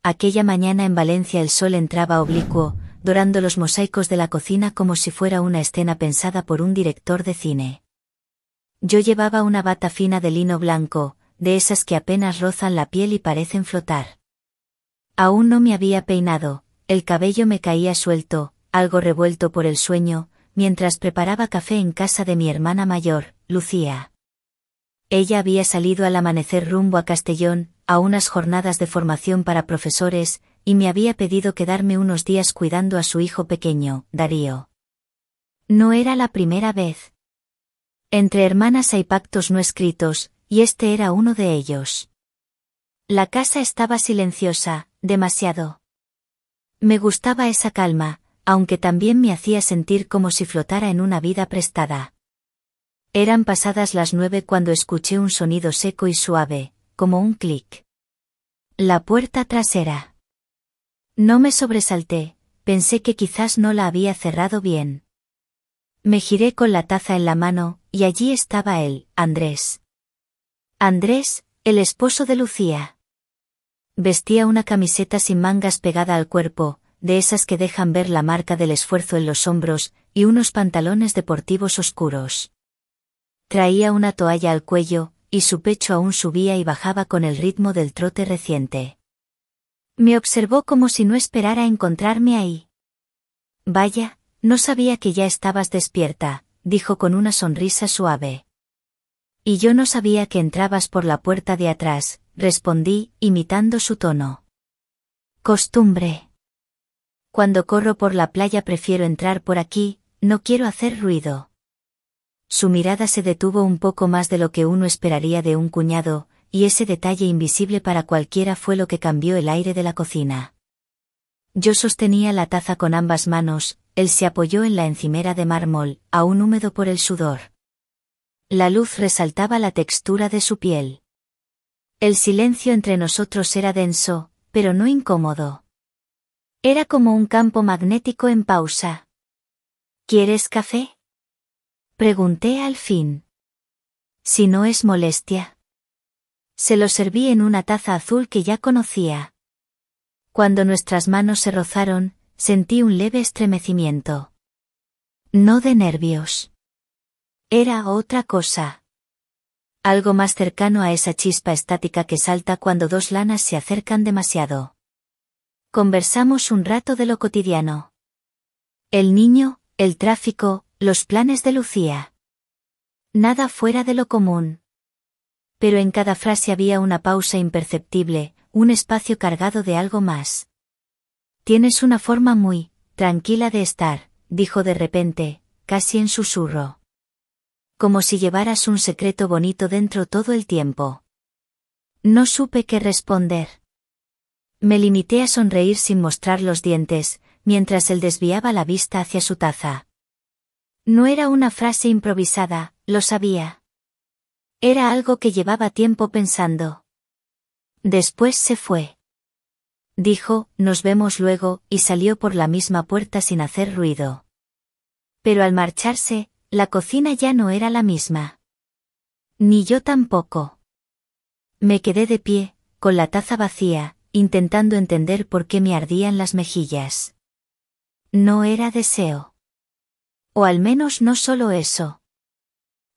Aquella mañana en Valencia el sol entraba oblicuo, dorando los mosaicos de la cocina como si fuera una escena pensada por un director de cine. Yo llevaba una bata fina de lino blanco, de esas que apenas rozan la piel y parecen flotar. Aún no me había peinado, el cabello me caía suelto, algo revuelto por el sueño, mientras preparaba café en casa de mi hermana mayor, Lucía. Ella había salido al amanecer rumbo a Castellón, a unas jornadas de formación para profesores, y me había pedido quedarme unos días cuidando a su hijo pequeño, Darío. No era la primera vez. Entre hermanas hay pactos no escritos, y este era uno de ellos. La casa estaba silenciosa, demasiado. Me gustaba esa calma, aunque también me hacía sentir como si flotara en una vida prestada. Eran pasadas las 9 cuando escuché un sonido seco y suave, como un clic. La puerta trasera. No me sobresalté, pensé que quizás no la había cerrado bien. Me giré con la taza en la mano, y allí estaba él, Andrés. Andrés, el esposo de Lucía. Vestía una camiseta sin mangas pegada al cuerpo, de esas que dejan ver la marca del esfuerzo en los hombros, y unos pantalones deportivos oscuros. Traía una toalla al cuello, y su pecho aún subía y bajaba con el ritmo del trote reciente. Me observó como si no esperara encontrarme ahí. Vaya, no sabía que ya estabas despierta, dijo con una sonrisa suave. Y yo no sabía que entrabas por la puerta de atrás, respondí, imitando su tono. Costumbre. Cuando corro por la playa prefiero entrar por aquí, no quiero hacer ruido. Su mirada se detuvo un poco más de lo que uno esperaría de un cuñado, y ese detalle invisible para cualquiera fue lo que cambió el aire de la cocina. Yo sostenía la taza con ambas manos, él se apoyó en la encimera de mármol, aún húmedo por el sudor. La luz resaltaba la textura de su piel. El silencio entre nosotros era denso, pero no incómodo. Era como un campo magnético en pausa. ¿Quieres café?, pregunté al fin. Si no es molestia. Se lo serví en una taza azul que ya conocía. Cuando nuestras manos se rozaron, sentí un leve estremecimiento. No de nervios. Era otra cosa. Algo más cercano a esa chispa estática que salta cuando dos lanas se acercan demasiado. Conversamos un rato de lo cotidiano. El niño, el tráfico, los planes de Lucía. Nada fuera de lo común. Pero en cada frase había una pausa imperceptible, un espacio cargado de algo más. Tienes una forma muy tranquila de estar, dijo de repente, casi en susurro. Como si llevaras un secreto bonito dentro todo el tiempo. No supe qué responder. Me limité a sonreír sin mostrar los dientes, mientras él desviaba la vista hacia su taza. No era una frase improvisada, lo sabía. Era algo que llevaba tiempo pensando. Después se fue. Dijo, nos vemos luego, y salió por la misma puerta sin hacer ruido. Pero al marcharse, la cocina ya no era la misma. Ni yo tampoco. Me quedé de pie, con la taza vacía, intentando entender por qué me ardían las mejillas. No era deseo. O al menos no solo eso.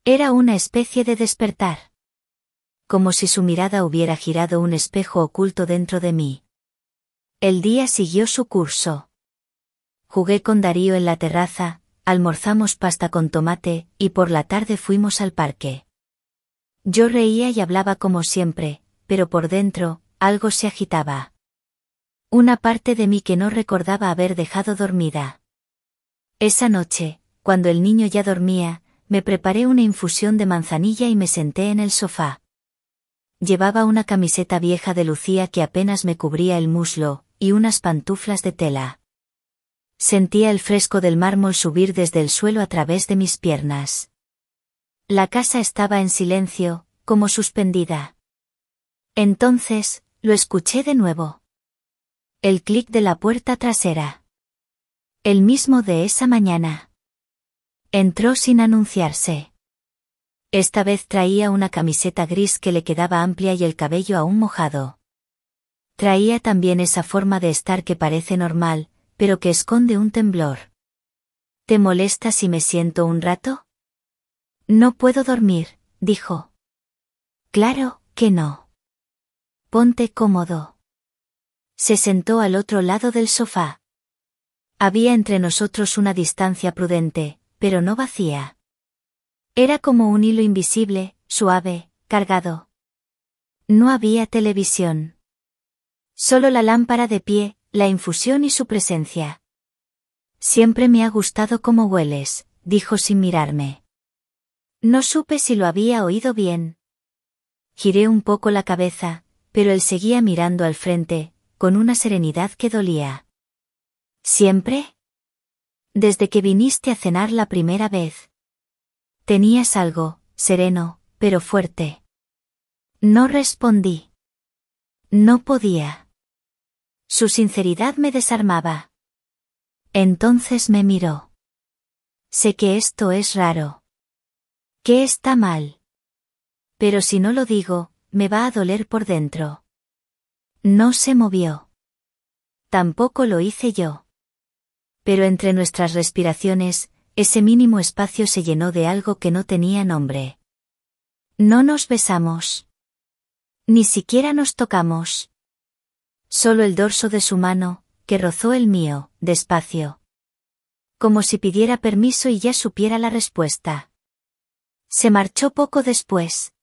Era una especie de despertar. Como si su mirada hubiera girado un espejo oculto dentro de mí. El día siguió su curso. Jugué con Darío en la terraza, almorzamos pasta con tomate, y por la tarde fuimos al parque. Yo reía y hablaba como siempre, pero por dentro, algo se agitaba. Una parte de mí que no recordaba haber dejado dormida. Esa noche, cuando el niño ya dormía, me preparé una infusión de manzanilla y me senté en el sofá. Llevaba una camiseta vieja de Lucía que apenas me cubría el muslo, y unas pantuflas de tela. Sentía el fresco del mármol subir desde el suelo a través de mis piernas. La casa estaba en silencio, como suspendida. Entonces, lo escuché de nuevo. El clic de la puerta trasera. El mismo de esa mañana. Entró sin anunciarse. Esta vez traía una camiseta gris que le quedaba amplia y el cabello aún mojado. Traía también esa forma de estar que parece normal, pero que esconde un temblor. ¿Te molesta si me siento un rato? No puedo dormir, dijo. Claro que no. Ponte cómodo. Se sentó al otro lado del sofá. Había entre nosotros una distancia prudente, pero no vacía. Era como un hilo invisible, suave, cargado. No había televisión. Solo la lámpara de pie, la infusión y su presencia. Siempre me ha gustado cómo hueles, dijo sin mirarme. No supe si lo había oído bien. Giré un poco la cabeza, pero él seguía mirando al frente, con una serenidad que dolía. ¿Siempre? Desde que viniste a cenar la primera vez. Tenías algo, sereno, pero fuerte. No respondí. No podía. Su sinceridad me desarmaba. Entonces me miró. Sé que esto es raro. Que está mal. Pero si no lo digo, me va a doler por dentro. No se movió. Tampoco lo hice yo. Pero entre nuestras respiraciones, ese mínimo espacio se llenó de algo que no tenía nombre. No nos besamos. Ni siquiera nos tocamos. Solo el dorso de su mano, que rozó el mío, despacio. Como si pidiera permiso y ya supiera la respuesta. Se marchó poco después.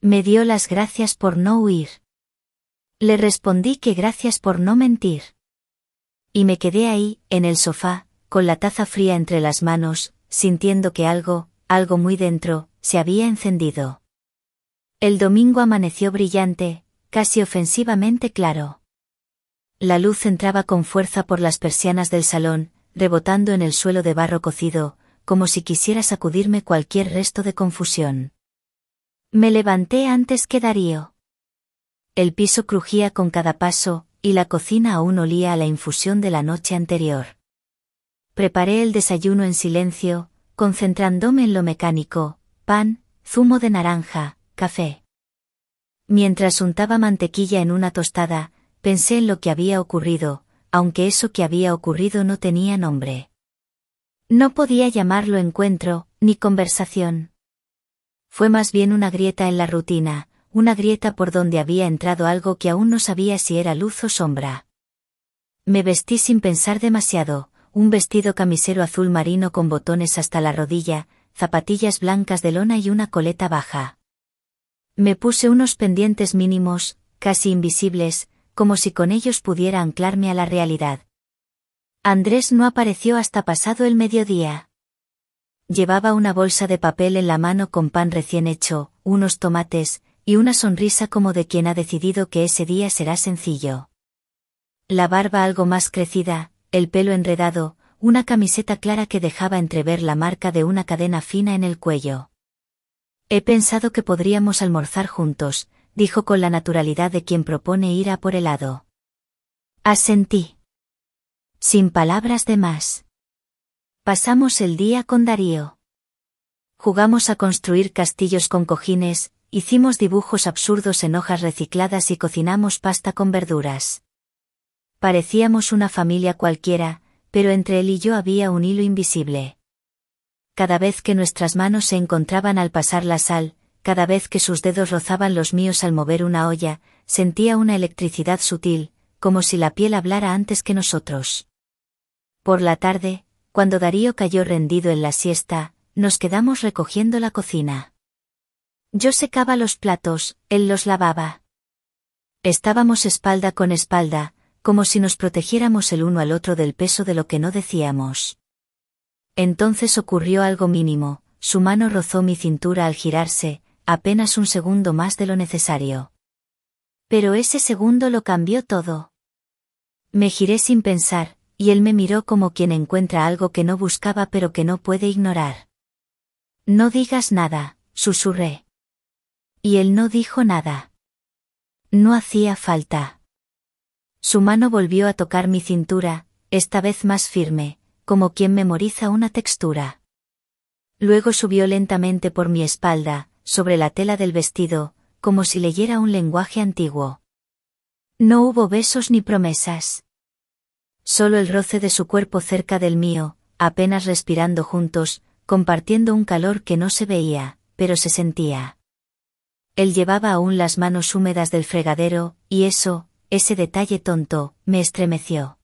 Me dio las gracias por no huir. Le respondí que gracias por no mentir. Y me quedé ahí, en el sofá, con la taza fría entre las manos, sintiendo que algo muy dentro, se había encendido. El domingo amaneció brillante, casi ofensivamente claro. La luz entraba con fuerza por las persianas del salón, rebotando en el suelo de barro cocido, como si quisiera sacudirme cualquier resto de confusión. Me levanté antes que Darío. El piso crujía con cada paso, y la cocina aún olía a la infusión de la noche anterior. Preparé el desayuno en silencio, concentrándome en lo mecánico: pan, zumo de naranja, café. Mientras untaba mantequilla en una tostada, pensé en lo que había ocurrido, aunque eso que había ocurrido no tenía nombre. No podía llamarlo encuentro, ni conversación. Fue más bien una grieta en la rutina, una grieta por donde había entrado algo que aún no sabía si era luz o sombra. Me vestí sin pensar demasiado, un vestido camisero azul marino con botones hasta la rodilla, zapatillas blancas de lona y una coleta baja. Me puse unos pendientes mínimos, casi invisibles, como si con ellos pudiera anclarme a la realidad. Andrés no apareció hasta pasado el mediodía. Llevaba una bolsa de papel en la mano con pan recién hecho, unos tomates, y una sonrisa como de quien ha decidido que ese día será sencillo. La barba algo más crecida, el pelo enredado, una camiseta clara que dejaba entrever la marca de una cadena fina en el cuello. He pensado que podríamos almorzar juntos, dijo con la naturalidad de quien propone ir a por helado. Asentí. Sin palabras de más. Pasamos el día con Darío. Jugamos a construir castillos con cojines, hicimos dibujos absurdos en hojas recicladas y cocinamos pasta con verduras. Parecíamos una familia cualquiera, pero entre él y yo había un hilo invisible. Cada vez que nuestras manos se encontraban al pasar la sal, cada vez que sus dedos rozaban los míos al mover una olla, sentía una electricidad sutil, como si la piel hablara antes que nosotros. Por la tarde, cuando Darío cayó rendido en la siesta, nos quedamos recogiendo la cocina. Yo secaba los platos, él los lavaba. Estábamos espalda con espalda, como si nos protegiéramos el uno al otro del peso de lo que no decíamos. Entonces ocurrió algo mínimo, su mano rozó mi cintura al girarse, apenas un segundo más de lo necesario. Pero ese segundo lo cambió todo. Me giré sin pensar, y él me miró como quien encuentra algo que no buscaba pero que no puede ignorar. No digas nada, susurré. Y él no dijo nada. No hacía falta. Su mano volvió a tocar mi cintura, esta vez más firme, como quien memoriza una textura. Luego subió lentamente por mi espalda, sobre la tela del vestido, como si leyera un lenguaje antiguo. No hubo besos ni promesas. Solo el roce de su cuerpo cerca del mío, apenas respirando juntos, compartiendo un calor que no se veía, pero se sentía. Él llevaba aún las manos húmedas del fregadero, y ese detalle tonto, me estremeció.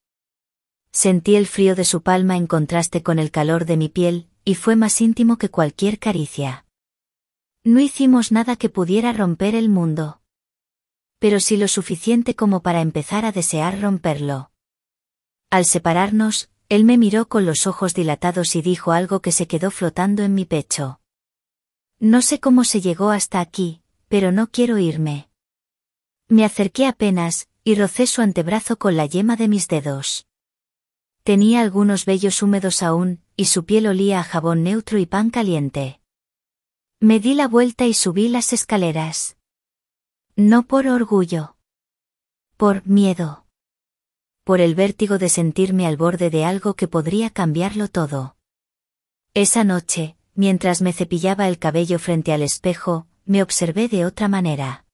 Sentí el frío de su palma en contraste con el calor de mi piel, y fue más íntimo que cualquier caricia. No hicimos nada que pudiera romper el mundo. Pero sí lo suficiente como para empezar a desear romperlo. Al separarnos, él me miró con los ojos dilatados y dijo algo que se quedó flotando en mi pecho. No sé cómo se llegó hasta aquí, pero no quiero irme. Me acerqué apenas, y rocé su antebrazo con la yema de mis dedos. Tenía algunos vellos húmedos aún, y su piel olía a jabón neutro y pan caliente. Me di la vuelta y subí las escaleras. No por orgullo. Por miedo. Por el vértigo de sentirme al borde de algo que podría cambiarlo todo. Esa noche, mientras me cepillaba el cabello frente al espejo, me observé de otra manera.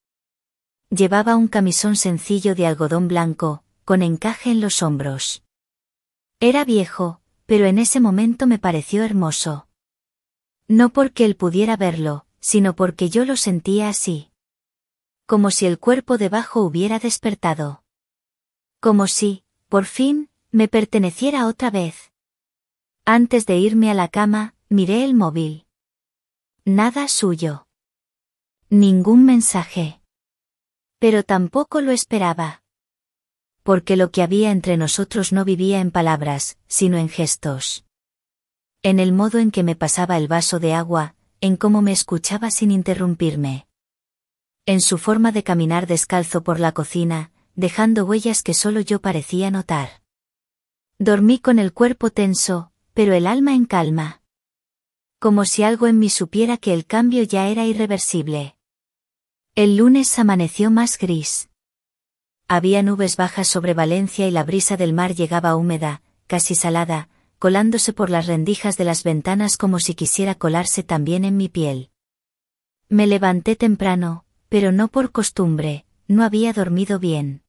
Llevaba un camisón sencillo de algodón blanco, con encaje en los hombros. Era viejo, pero en ese momento me pareció hermoso. No porque él pudiera verlo, sino porque yo lo sentía así. Como si el cuerpo debajo hubiera despertado. Como si, por fin, me perteneciera otra vez. Antes de irme a la cama, miré el móvil. Nada suyo. Ningún mensaje. Pero tampoco lo esperaba. Porque lo que había entre nosotros no vivía en palabras, sino en gestos. En el modo en que me pasaba el vaso de agua, en cómo me escuchaba sin interrumpirme. En su forma de caminar descalzo por la cocina, dejando huellas que solo yo parecía notar. Dormí con el cuerpo tenso, pero el alma en calma. Como si algo en mí supiera que el cambio ya era irreversible. El lunes amaneció más gris. Había nubes bajas sobre Valencia y la brisa del mar llegaba húmeda, casi salada, colándose por las rendijas de las ventanas como si quisiera colarse también en mi piel. Me levanté temprano, pero no por costumbre, no había dormido bien.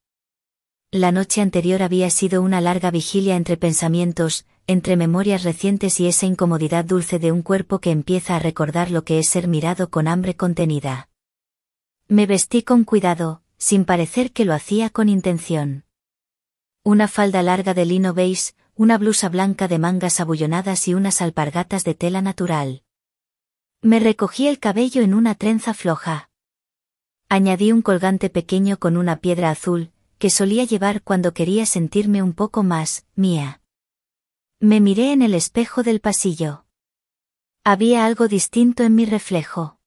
La noche anterior había sido una larga vigilia entre pensamientos, entre memorias recientes y esa incomodidad dulce de un cuerpo que empieza a recordar lo que es ser mirado con hambre contenida. Me vestí con cuidado, sin parecer que lo hacía con intención. Una falda larga de lino beige, una blusa blanca de mangas abullonadas y unas alpargatas de tela natural. Me recogí el cabello en una trenza floja. Añadí un colgante pequeño con una piedra azul, que solía llevar cuando quería sentirme un poco más mía. Me miré en el espejo del pasillo. Había algo distinto en mi reflejo.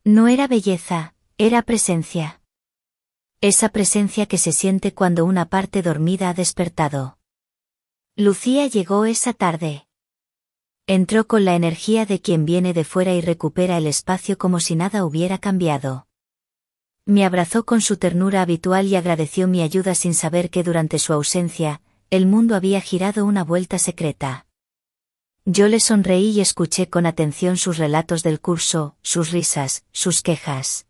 No era belleza, era presencia. Esa presencia que se siente cuando una parte dormida ha despertado. Lucía llegó esa tarde. Entró con la energía de quien viene de fuera y recupera el espacio como si nada hubiera cambiado. Me abrazó con su ternura habitual y agradeció mi ayuda sin saber que durante su ausencia, el mundo había girado una vuelta secreta. Yo le sonreí y escuché con atención sus relatos del curso, sus risas, sus quejas.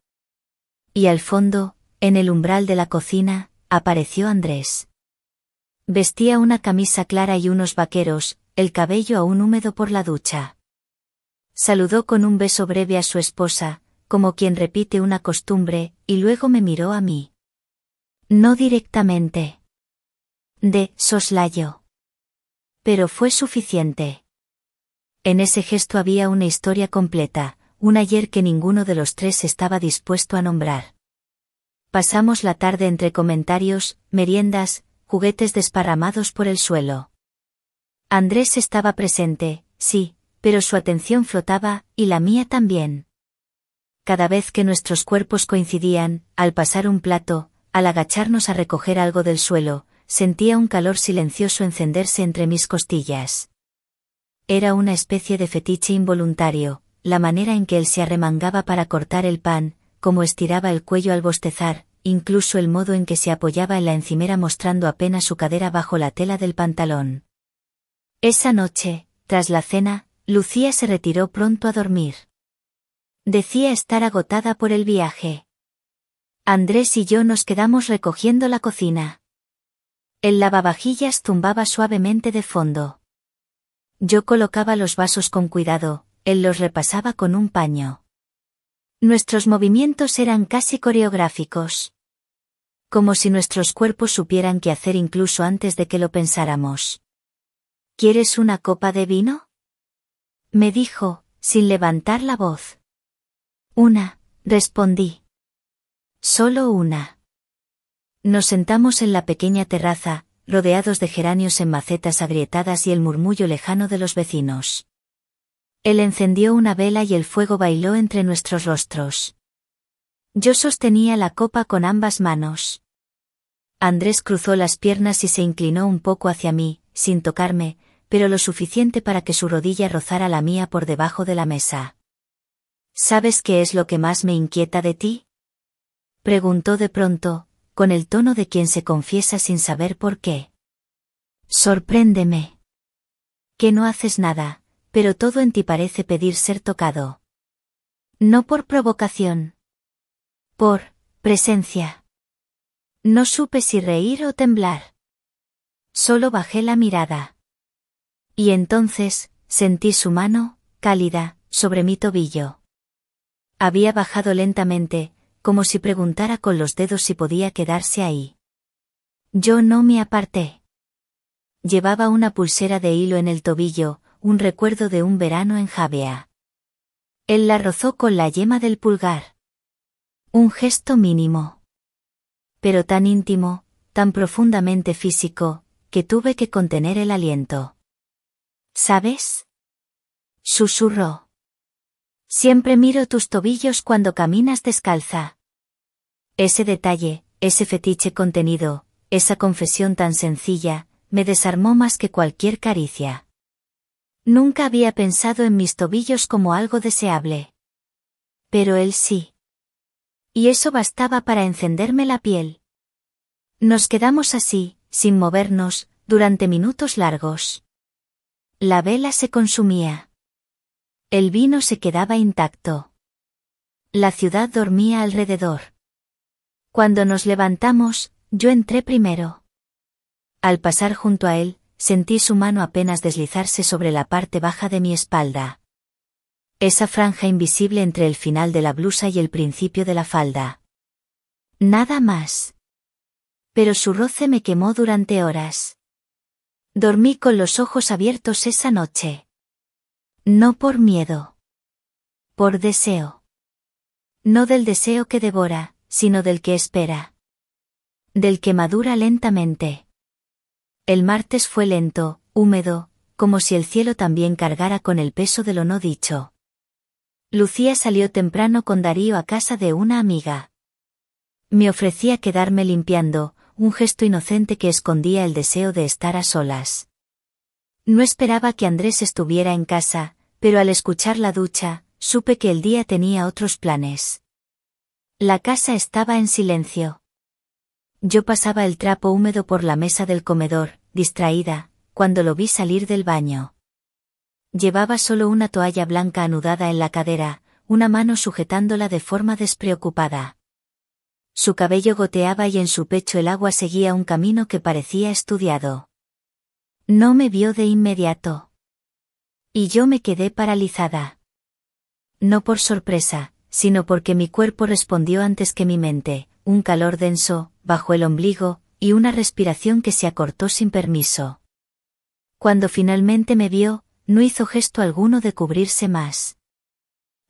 Y al fondo, en el umbral de la cocina, apareció Andrés. Vestía una camisa clara y unos vaqueros, el cabello aún húmedo por la ducha. Saludó con un beso breve a su esposa, como quien repite una costumbre, y luego me miró a mí. No directamente. De soslayo. Pero fue suficiente. En ese gesto había una historia completa, un ayer que ninguno de los tres estaba dispuesto a nombrar. Pasamos la tarde entre comentarios, meriendas, juguetes desparramados por el suelo. Andrés estaba presente, sí, pero su atención flotaba, y la mía también. Cada vez que nuestros cuerpos coincidían, al pasar un plato, al agacharnos a recoger algo del suelo, sentía un calor silencioso encenderse entre mis costillas. Era una especie de fetiche involuntario, la manera en que él se arremangaba para cortar el pan, cómo estiraba el cuello al bostezar, incluso el modo en que se apoyaba en la encimera mostrando apenas su cadera bajo la tela del pantalón. Esa noche, tras la cena, Lucía se retiró pronto a dormir. Decía estar agotada por el viaje. Andrés y yo nos quedamos recogiendo la cocina. El lavavajillas zumbaba suavemente de fondo. Yo colocaba los vasos con cuidado, él los repasaba con un paño. Nuestros movimientos eran casi coreográficos. Como si nuestros cuerpos supieran qué hacer incluso antes de que lo pensáramos. ¿Quieres una copa de vino? Me dijo, sin levantar la voz. Una, respondí. Solo una. Nos sentamos en la pequeña terraza, rodeados de geranios en macetas agrietadas y el murmullo lejano de los vecinos. Él encendió una vela y el fuego bailó entre nuestros rostros. Yo sostenía la copa con ambas manos. Andrés cruzó las piernas y se inclinó un poco hacia mí, sin tocarme, pero lo suficiente para que su rodilla rozara la mía por debajo de la mesa. ¿Sabes qué es lo que más me inquieta de ti? Preguntó de pronto, con el tono de quien se confiesa sin saber por qué. Sorpréndeme. Que no haces nada, pero todo en ti parece pedir ser tocado. No por provocación. Por presencia. No supe si reír o temblar. Solo bajé la mirada. Y entonces, sentí su mano, cálida, sobre mi tobillo. Había bajado lentamente, como si preguntara con los dedos si podía quedarse ahí. Yo no me aparté. Llevaba una pulsera de hilo en el tobillo, un recuerdo de un verano en Javea. Él la rozó con la yema del pulgar. Un gesto mínimo. Pero tan íntimo, tan profundamente físico, que tuve que contener el aliento. ¿Sabes? Susurró. Siempre miro tus tobillos cuando caminas descalza. Ese detalle, ese fetiche contenido, esa confesión tan sencilla, me desarmó más que cualquier caricia. Nunca había pensado en mis tobillos como algo deseable. Pero él sí. Y eso bastaba para encenderme la piel. Nos quedamos así, sin movernos, durante minutos largos. La vela se consumía. El vino se quedaba intacto. La ciudad dormía alrededor. Cuando nos levantamos, yo entré primero. Al pasar junto a él, sentí su mano apenas deslizarse sobre la parte baja de mi espalda. Esa franja invisible entre el final de la blusa y el principio de la falda. Nada más. Pero su roce me quemó durante horas. Dormí con los ojos abiertos esa noche. No por miedo. Por deseo. No del deseo que devora, sino del que espera. Del que madura lentamente. El martes fue lento, húmedo, como si el cielo también cargara con el peso de lo no dicho. Lucía salió temprano con Darío a casa de una amiga. Me ofrecía quedarme limpiando, un gesto inocente que escondía el deseo de estar a solas. No esperaba que Andrés estuviera en casa, pero al escuchar la ducha, supe que el día tenía otros planes. La casa estaba en silencio. Yo pasaba el trapo húmedo por la mesa del comedor, distraída, cuando lo vi salir del baño. Llevaba solo una toalla blanca anudada en la cadera, una mano sujetándola de forma despreocupada. Su cabello goteaba y en su pecho el agua seguía un camino que parecía estudiado. No me vio de inmediato. Y yo me quedé paralizada. No por sorpresa, sino porque mi cuerpo respondió antes que mi mente, un calor denso, bajo el ombligo, y una respiración que se acortó sin permiso. Cuando finalmente me vio, no hizo gesto alguno de cubrirse más.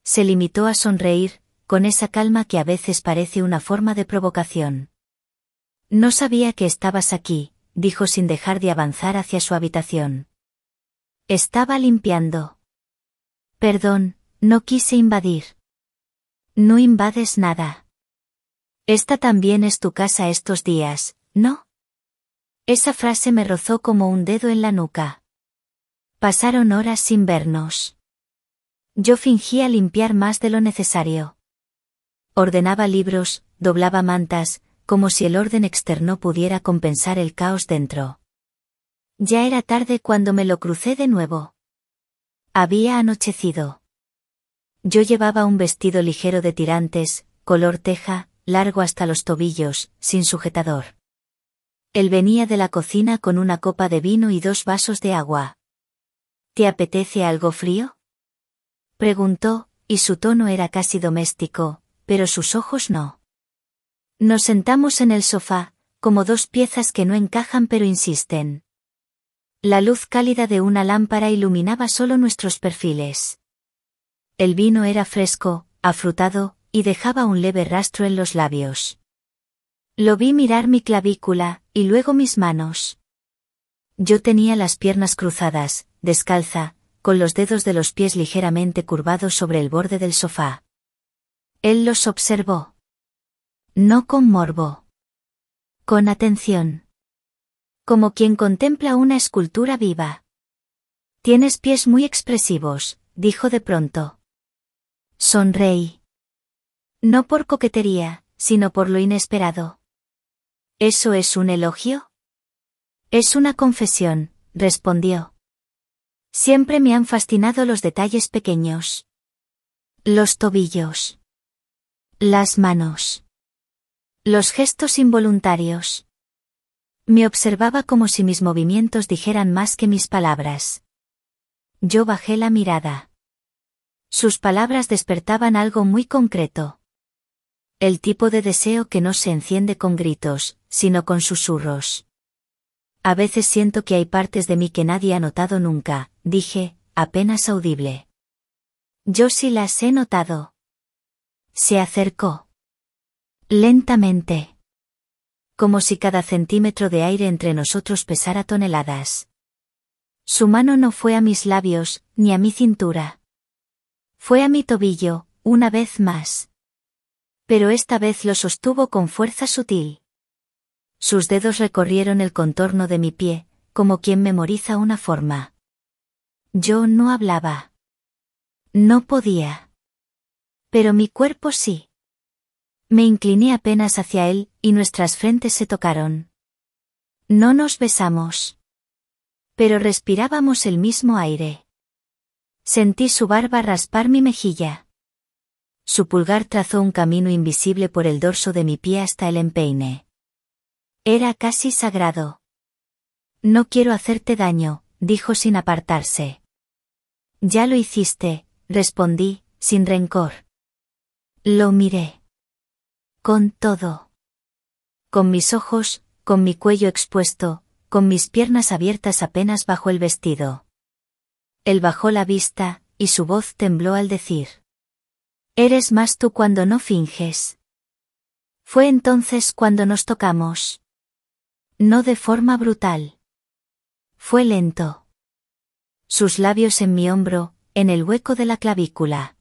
Se limitó a sonreír, con esa calma que a veces parece una forma de provocación. No sabía que estabas aquí, dijo sin dejar de avanzar hacia su habitación. Estaba limpiando. Perdón, no quise invadir. No invades nada. Esta también es tu casa estos días, ¿no? Esa frase me rozó como un dedo en la nuca. Pasaron horas sin vernos. Yo fingía limpiar más de lo necesario. Ordenaba libros, doblaba mantas, como si el orden externo pudiera compensar el caos dentro. Ya era tarde cuando me lo crucé de nuevo. Había anochecido. Yo llevaba un vestido ligero de tirantes, color teja, largo hasta los tobillos, sin sujetador. Él venía de la cocina con una copa de vino y 2 vasos de agua. ¿Te apetece algo frío?, preguntó, y su tono era casi doméstico, pero sus ojos no. Nos sentamos en el sofá, como 2 piezas que no encajan pero insisten. La luz cálida de una lámpara iluminaba solo nuestros perfiles. El vino era fresco, afrutado, y dejaba un leve rastro en los labios. Lo vi mirar mi clavícula, y luego mis manos. Yo tenía las piernas cruzadas, descalza, con los dedos de los pies ligeramente curvados sobre el borde del sofá. Él los observó. No con morbo. Con atención. Como quien contempla una escultura viva. Tienes pies muy expresivos, dijo de pronto. Sonreí. No por coquetería, sino por lo inesperado. ¿Eso es un elogio? Es una confesión, respondió. Siempre me han fascinado los detalles pequeños. Los tobillos. Las manos. Los gestos involuntarios. Me observaba como si mis movimientos dijeran más que mis palabras. Yo bajé la mirada. Sus palabras despertaban algo muy concreto. El tipo de deseo que no se enciende con gritos, sino con susurros. A veces siento que hay partes de mí que nadie ha notado nunca, dije, apenas audible. Yo sí las he notado. Se acercó. Lentamente. Como si cada centímetro de aire entre nosotros pesara toneladas. Su mano no fue a mis labios, ni a mi cintura. Fue a mi tobillo, una vez más. Pero esta vez lo sostuvo con fuerza sutil. Sus dedos recorrieron el contorno de mi pie, como quien memoriza una forma. Yo no hablaba. No podía. Pero mi cuerpo sí. Me incliné apenas hacia él, y nuestras frentes se tocaron. No nos besamos. Pero respirábamos el mismo aire. Sentí su barba raspar mi mejilla. Su pulgar trazó un camino invisible por el dorso de mi pie hasta el empeine. Era casi sagrado. No quiero hacerte daño, dijo sin apartarse. Ya lo hiciste, respondí, sin rencor. Lo miré. Con todo. Con mis ojos, con mi cuello expuesto, con mis piernas abiertas apenas bajo el vestido. Él bajó la vista, y su voz tembló al decir. Eres más tú cuando no finges. Fue entonces cuando nos tocamos. No de forma brutal. Fue lento. Sus labios en mi hombro, en el hueco de la clavícula.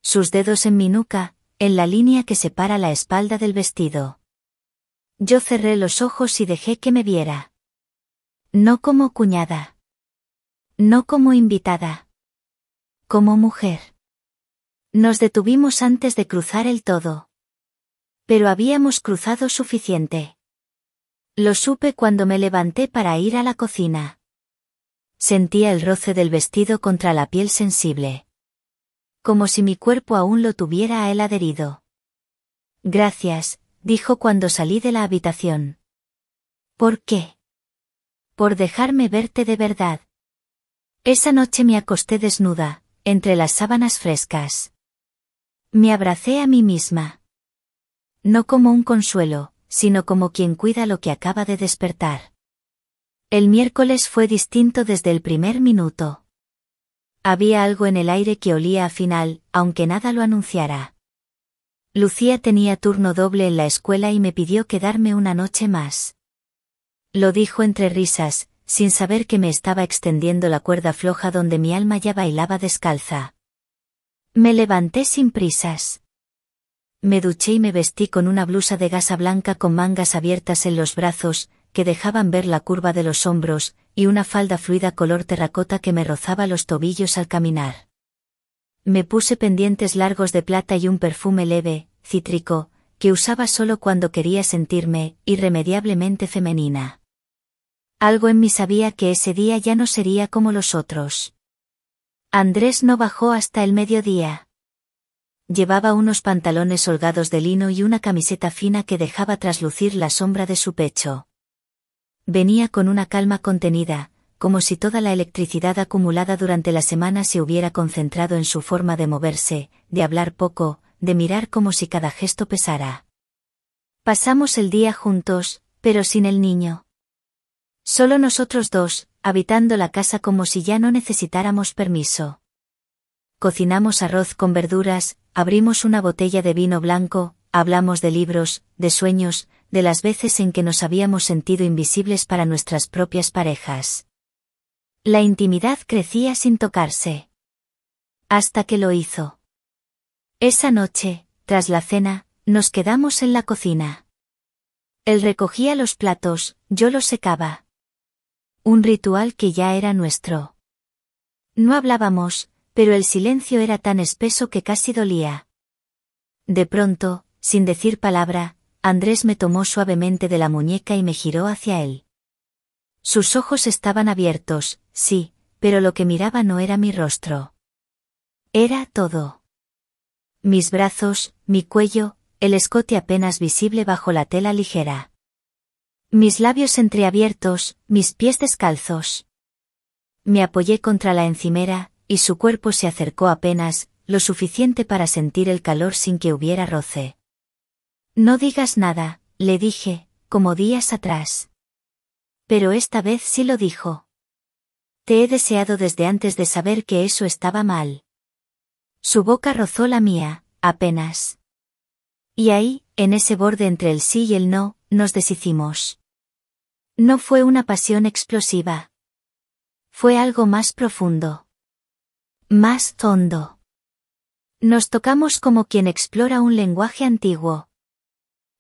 Sus dedos en mi nuca, en la línea que separa la espalda del vestido. Yo cerré los ojos y dejé que me viera. No como cuñada. No como invitada. Como mujer. Nos detuvimos antes de cruzar el todo. Pero habíamos cruzado suficiente. Lo supe cuando me levanté para ir a la cocina. Sentía el roce del vestido contra la piel sensible. Como si mi cuerpo aún lo tuviera a él adherido. Gracias, dijo cuando salí de la habitación. ¿Por qué? Por dejarme verte de verdad. Esa noche me acosté desnuda, entre las sábanas frescas. Me abracé a mí misma. No como un consuelo, sino como quien cuida lo que acaba de despertar. El miércoles fue distinto desde el primer minuto. Había algo en el aire que olía a final, aunque nada lo anunciara. Lucía tenía turno doble en la escuela y me pidió quedarme una noche más. Lo dijo entre risas, sin saber que me estaba extendiendo la cuerda floja donde mi alma ya bailaba descalza. Me levanté sin prisas. Me duché y me vestí con una blusa de gasa blanca con mangas abiertas en los brazos, que dejaban ver la curva de los hombros, y una falda fluida color terracota que me rozaba los tobillos al caminar. Me puse pendientes largos de plata y un perfume leve, cítrico, que usaba solo cuando quería sentirme irremediablemente femenina. Algo en mí sabía que ese día ya no sería como los otros. Andrés no bajó hasta el mediodía. Llevaba unos pantalones holgados de lino y una camiseta fina que dejaba traslucir la sombra de su pecho. Venía con una calma contenida, como si toda la electricidad acumulada durante la semana se hubiera concentrado en su forma de moverse, de hablar poco, de mirar como si cada gesto pesara. Pasamos el día juntos, pero sin el niño. Solo nosotros dos, habitando la casa como si ya no necesitáramos permiso. Cocinamos arroz con verduras, abrimos una botella de vino blanco, hablamos de libros, de sueños, de las veces en que nos habíamos sentido invisibles para nuestras propias parejas. La intimidad crecía sin tocarse. Hasta que lo hizo. Esa noche, tras la cena, nos quedamos en la cocina. Él recogía los platos, yo los secaba. Un ritual que ya era nuestro. No hablábamos, pero el silencio era tan espeso que casi dolía. De pronto, sin decir palabra, Andrés me tomó suavemente de la muñeca y me giró hacia él. Sus ojos estaban abiertos, sí, pero lo que miraba no era mi rostro. Era todo. Mis brazos, mi cuello, el escote apenas visible bajo la tela ligera. Mis labios entreabiertos, mis pies descalzos. Me apoyé contra la encimera, y su cuerpo se acercó apenas, lo suficiente para sentir el calor sin que hubiera roce. No digas nada, le dije, como días atrás. Pero esta vez sí lo dijo. Te he deseado desde antes de saber que eso estaba mal. Su boca rozó la mía, apenas. Y ahí, en ese borde entre el sí y el no, nos deshicimos. No fue una pasión explosiva. Fue algo más profundo. Más hondo. Nos tocamos como quien explora un lenguaje antiguo.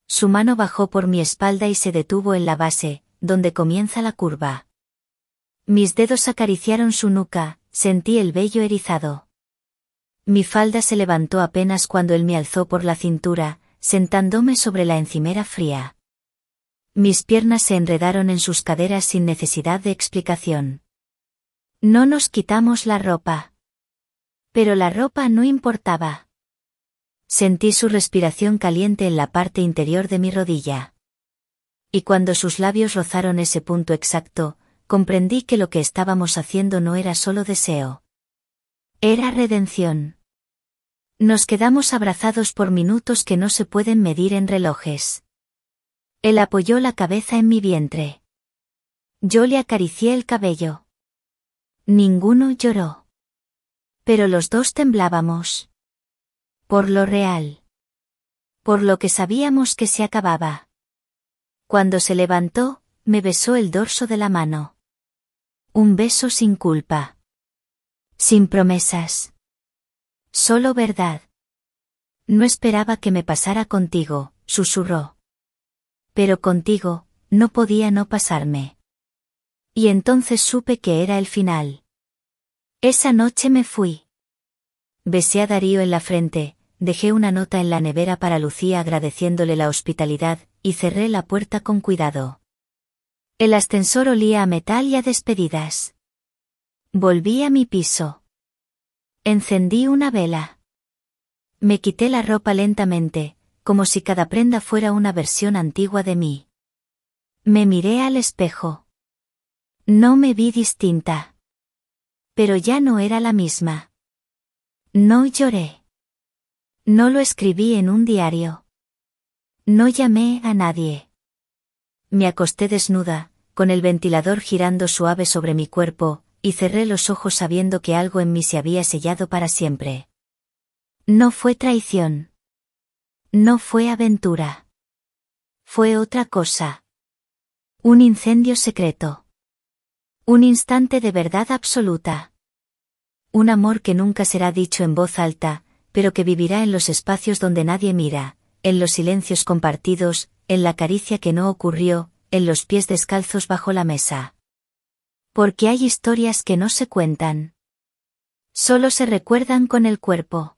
Su mano bajó por mi espalda y se detuvo en la base, donde comienza la curva. Mis dedos acariciaron su nuca, sentí el vello erizado. Mi falda se levantó apenas cuando él me alzó por la cintura, sentándome sobre la encimera fría. Mis piernas se enredaron en sus caderas sin necesidad de explicación. No nos quitamos la ropa. Pero la ropa no importaba. Sentí su respiración caliente en la parte interior de mi rodilla. Y cuando sus labios rozaron ese punto exacto, comprendí que lo que estábamos haciendo no era solo deseo. Era redención. Nos quedamos abrazados por minutos que no se pueden medir en relojes. Él apoyó la cabeza en mi vientre. Yo le acaricié el cabello. Ninguno lloró. Pero los dos temblábamos. Por lo real. Por lo que sabíamos que se acababa. Cuando se levantó, me besó el dorso de la mano. Un beso sin culpa. Sin promesas. Solo verdad. No esperaba que me pasara contigo, susurró. Pero contigo, no podía no pasarme. Y entonces supe que era el final. Esa noche me fui. Besé a Darío en la frente, dejé una nota en la nevera para Lucía agradeciéndole la hospitalidad, y cerré la puerta con cuidado. El ascensor olía a metal y a despedidas. Volví a mi piso. Encendí una vela. Me quité la ropa lentamente, como si cada prenda fuera una versión antigua de mí. Me miré al espejo. No me vi distinta. Pero ya no era la misma. No lloré. No lo escribí en un diario. No llamé a nadie. Me acosté desnuda, con el ventilador girando suave sobre mi cuerpo, y cerré los ojos sabiendo que algo en mí se había sellado para siempre. No fue traición. No fue aventura. Fue otra cosa. Un incendio secreto. Un instante de verdad absoluta. Un amor que nunca será dicho en voz alta, pero que vivirá en los espacios donde nadie mira, en los silencios compartidos, en la caricia que no ocurrió, en los pies descalzos bajo la mesa. Porque hay historias que no se cuentan. Solo se recuerdan con el cuerpo.